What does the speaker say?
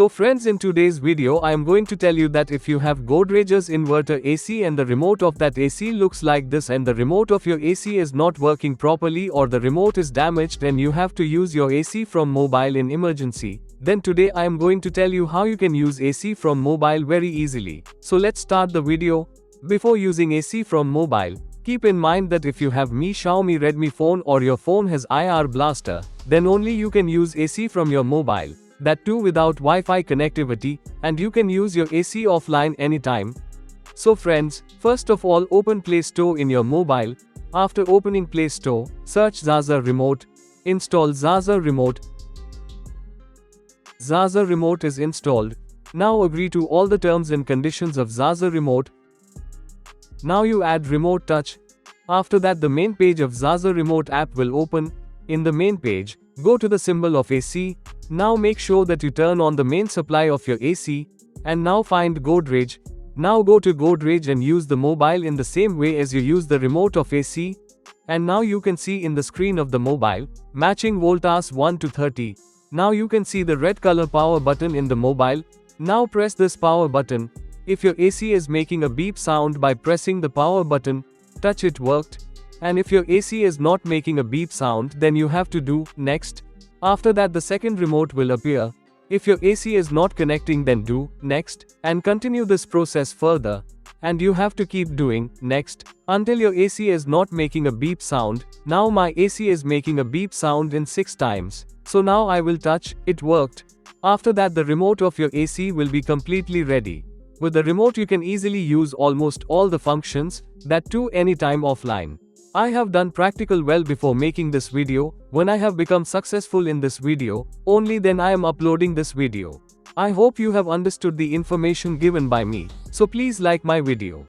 So friends, in today's video I am going to tell you that if you have Godrej's inverter AC and the remote of that AC looks like this and the remote of your AC is not working properly or the remote is damaged and you have to use your AC from mobile in emergency, then today I am going to tell you how you can use AC from mobile very easily. So let's start the video. Before using AC from mobile, keep in mind that if you have Xiaomi Redmi phone or your phone has IR blaster, then only you can use AC from your mobile. That too without Wi-Fi connectivity, and you can use your AC offline anytime. So friends, first of all open Play Store in your mobile. After opening Play Store, search Zaza Remote. Install Zaza Remote. Zaza Remote is installed. Now agree to all the terms and conditions of Zaza Remote. Now you add Remote Touch. After that the main page of Zaza Remote app will open. In the main page, go to the symbol of AC. Now make sure that you turn on the main supply of your AC. And now find Godrej. Now go to Godrej and use the mobile in the same way as you use the remote of AC. And now you can see in the screen of the mobile, matching voltage 1 to 30. Now you can see the red color power button in the mobile. Now press this power button. If your AC is making a beep sound by pressing the power button, touch it worked. And if your AC is not making a beep sound, then you have to do next. After that the second remote will appear. If your AC is not connecting, then do next, and continue this process further. And you have to keep doing next until your AC is not making a beep sound. Now my AC is making a beep sound in 6 times. So now I will touch, it worked. After that the remote of your AC will be completely ready. With the remote you can easily use almost all the functions, that too anytime offline. I have done practical well before making this video. When I have become successful in this video, only then I am uploading this video. I hope you have understood the information given by me. So please like my video.